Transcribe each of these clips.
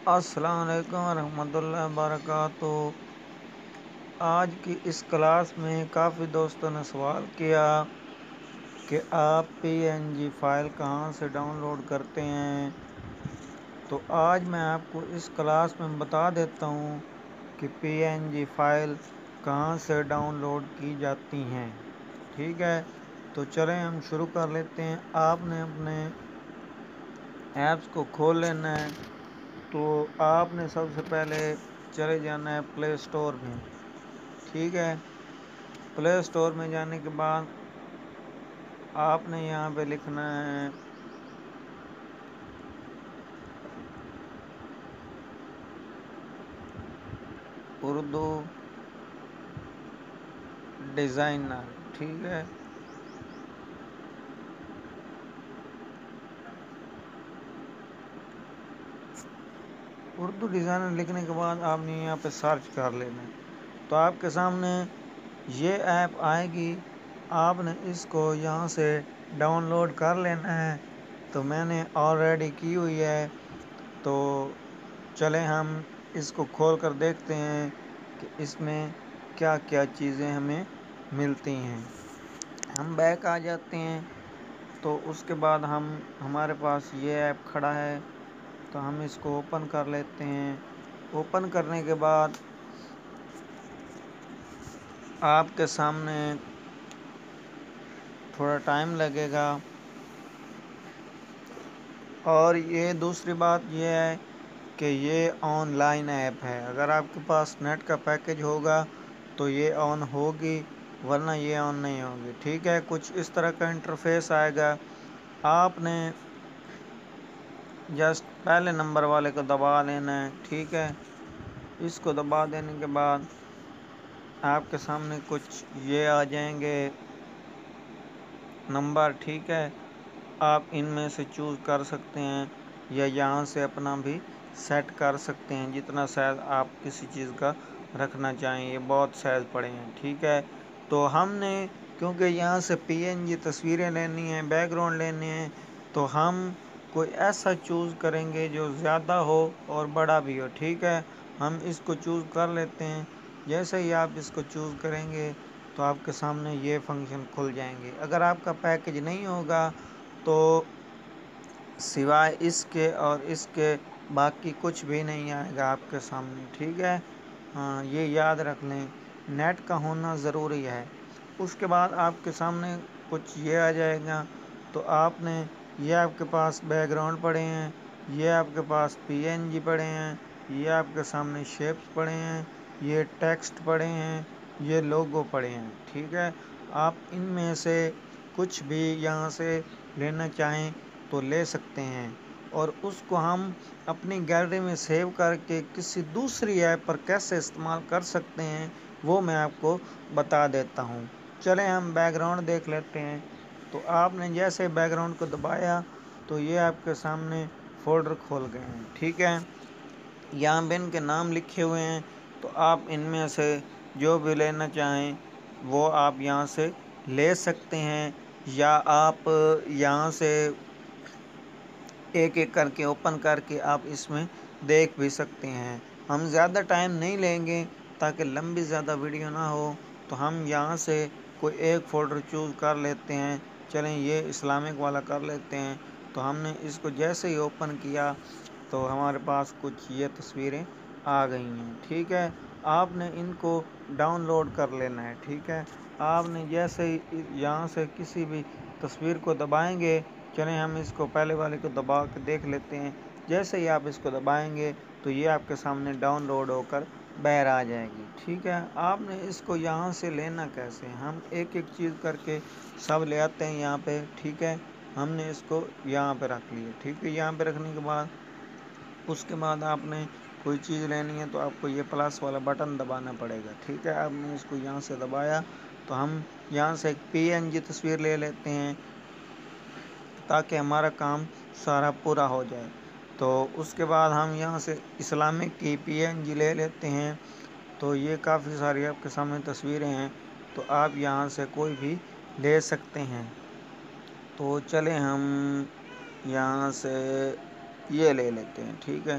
السلام علیکم ورحمۃ اللہ وبرکاتہ۔ آج کی اس کلاس میں کافی دوستوں نے سوال کیا کہ آپ پی این جی فائل کہاں سے ڈاؤن لوڈ کرتے ہیں، تو آج میں آپ کو اس کلاس میں بتا دیتا ہوں کہ پی این جی فائل کہاں سے ڈاؤن لوڈ کی جاتی ہیں۔ ٹھیک ہے، تو چلیں ہم شروع کر لیتے ہیں۔ آپ نے اپنے ایپس کو کھول لینا ہے، تو آپ نے سب سے پہلے چلے جانا ہے پلے اسٹور میں۔ ٹھیک ہے، پلے اسٹور میں جانے کے بعد آپ نے یہاں پہ لکھنا ہے اردو ڈیزائنر۔ ٹھیک ہے، اردو ڈیزائنر لکھنے کے بعد آپ نے یہاں پہ سرچ کر لینا ہے، تو آپ کے سامنے یہ ایپ آئے گی۔ آپ نے اس کو یہاں سے ڈاؤن لوڈ کر لینا ہے، تو میں نے آلریڈی کی ہوئی ہے۔ تو چلیں ہم اس کو کھول کر دیکھتے ہیں کہ اس میں کیا کیا چیزیں ہمیں ملتی ہیں۔ ہم بیک آ جاتے ہیں، تو اس کے بعد ہمارے پاس یہ ایپ کھڑا ہے، تو ہم اس کو اوپن کر لیتے ہیں۔ اوپن کرنے کے بعد آپ کے سامنے تھوڑا ٹائم لگے گا، اور یہ دوسری بات یہ ہے کہ یہ آن لائن ایپ ہے۔ اگر آپ کے پاس نیٹ کا پیکیج ہوگا تو یہ آن ہوگی، ورنہ یہ آن نہیں ہوگی۔ ٹھیک ہے، کچھ اس طرح کا انٹرفیس آئے گا۔ آپ نے جسٹ پہلے نمبر والے کو دبا لینا ہے۔ ٹھیک ہے، اس کو دبا دینے کے بعد آپ کے سامنے کچھ یہ آ جائیں گے نمبر۔ ٹھیک ہے، آپ ان میں سے چوز کر سکتے ہیں، یا یہاں سے اپنا بھی سیٹ کر سکتے ہیں جتنا سائز آپ کسی چیز کا رکھنا چاہیں۔ یہ بہت سائز پڑے ہیں۔ ٹھیک ہے، تو ہم نے کیونکہ یہاں سے پی این جی تصویریں لینی ہیں، بیک گراؤنڈ لینے ہیں، تو ہم کوئی ایسا چوز کریں گے جو زیادہ ہو اور بڑا بھی ہو۔ ٹھیک ہے، ہم اس کو چوز کر لیتے ہیں۔ جیسے ہی آپ اس کو چوز کریں گے تو آپ کے سامنے یہ فنکشن کھل جائیں گے۔ اگر آپ کا پیکیج نہیں ہوگا تو سوائے اس کے اور اس کے باقی کچھ بھی نہیں آئے گا آپ کے سامنے۔ ٹھیک ہے، ہاں یہ یاد رکھ لیں، نیٹ کا ہونا ضروری ہے۔ اس کے بعد آپ کے سامنے کچھ یہ آ جائے گا، تو آپ نے یہ آپ کے پاس بیک گراؤنڈ پڑے ہیں، یہ آپ کے پاس پی این جی پڑے ہیں، یہ آپ کے سامنے شیپس پڑے ہیں، یہ ٹیکسٹ پڑے ہیں، یہ لوگو پڑے ہیں۔ ٹھیک ہے، آپ ان میں سے کچھ بھی یہاں سے لینا چاہیں تو لے سکتے ہیں، اور اس کو ہم اپنی گیلری میں سیو کر کے کسی دوسری ایپ پر کیسے استعمال کر سکتے ہیں وہ میں آپ کو بتا دیتا ہوں۔ چلیں ہم بیک گراؤنڈ دیکھ لیتے ہیں۔ تو آپ نے جیسے بیک گراؤنڈ کو دبایا تو یہ آپ کے سامنے فولڈر کھول گئے ہیں۔ ٹھیک ہے، یہاں پہ ان کے نام لکھے ہوئے ہیں، تو آپ ان میں سے جو بھی لینا چاہیں وہ آپ یہاں سے لے سکتے ہیں، یا آپ یہاں سے ایک ایک کر کے اوپن کر کے آپ اس میں دیکھ بھی سکتے ہیں۔ ہم زیادہ ٹائم نہیں لیں گے تاکہ لمبی زیادہ ویڈیو نہ ہو، تو ہم یہاں سے کوئی ایک فولڈر چوز کر لیتے ہیں۔ چلیں یہ اسلامک والا کر لیتے ہیں۔ تو ہم نے اس کو جیسے ہی اوپن کیا تو ہمارے پاس کچھ یہ تصویریں آ گئی ہیں۔ ٹھیک ہے، آپ نے ان کو ڈاؤن لوڈ کر لینا ہے۔ ٹھیک ہے، آپ نے جیسے ہی یہاں سے کسی بھی تصویر کو دبائیں گے، چلیں ہم اس کو پہلے والے کو دبا کے دیکھ لیتے ہیں۔ جیسے ہی آپ اس کو دبائیں گے تو یہ آپ کے سامنے ڈاؤن لوڈ ہو کر باہر آ جائے گی۔ ٹھیک ہے، آپ نے اس کو یہاں سے لینا کیسے، ہم ایک ایک چیز کر کے سب لے آتے ہیں یہاں پہ۔ ٹھیک ہے، ہم نے اس کو یہاں پہ رکھ لیا۔ ٹھیک ہے، یہاں پہ رکھنے کے بعد اس کے بعد آپ نے کوئی چیز لینی ہے تو آپ کو یہ پلس والا بٹن دبانا پڑے گا۔ ٹھیک ہے، آپ نے اس کو یہاں سے دبایا تو ہم یہاں سے ایک پی این جی تصویر لے لیتے ہیں تاکہ ہمارا کام سارا پورا ہو جائے۔ تو اس کے بعد ہم یہاں سے اسلامک کی پی این جی لے لیتے ہیں۔ تو یہ کافی ساری آپ کے سامنے تصویریں ہیں، تو آپ یہاں سے کوئی بھی لے سکتے ہیں۔ تو چلیں ہم یہاں سے یہ لے لیتے ہیں۔ ٹھیک ہے،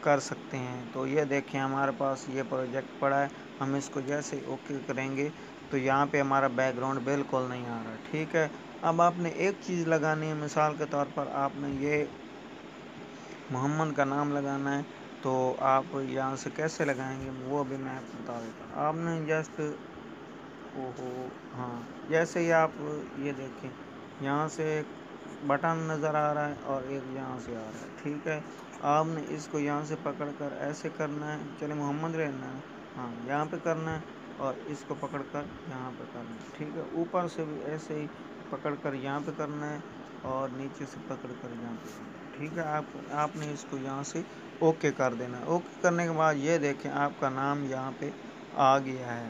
کر سکتے ہیں۔ تو یہ دیکھیں ہمارے پاس یہ پروجیکٹ پڑا ہے، ہم اس کو جیسے اوکے کریں گے تو یہاں پہ ہمارا بیک گراؤنڈ بالکل نہیں آ رہا، ٹھیک ہے۔ اب آپ نے ایک چیز لگانی ہے، مثال کے طور پر آپ نے یہ محمد کا نام لگانا ہے، تو آپ یہاں سے کیسے لگائیں گے وہ بھی میں آپ کو بتا دیتا ہوں۔ آپ نے جسٹ ہاں جیسے ہی آپ یہ دیکھیں یہاں سے ایک بٹن نظر آ رہا ہے اور ایک یہاں سے آ رہا ہے، ٹھیک ہے۔ آپ نے اس کو یہاں سے پکڑ کر ایسے کرنا ہے، چلے محمد رہنا ہے، ہاں یہاں پہ کرنا ہے، اور اس کو پکڑ کر یہاں پہ کرنا ہے، ٹھیک ہے۔ اوپر سے بھی ایسے ہی پکڑ کر یہاں پہ کرنا ہے اور نیچے سے پکڑ کر یہاں پہ کرنا ہے، ٹھیک ہے۔ آپ نے اس کو یہاں سے اوکے کر دینا ہے۔ اوکے کرنے کے بعد یہ دیکھیں آپ کا نام یہاں پہ آ گیا ہے۔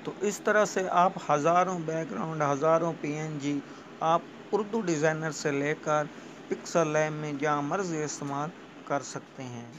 تو اس طرح سے آپ ہزاروں بیک گراؤنڈ، ہزاروں PNG آپ اردو ڈیزائنر سے لے کر پکسل لیب میں جہاں مرضی استعمال کر سکتے ہیں۔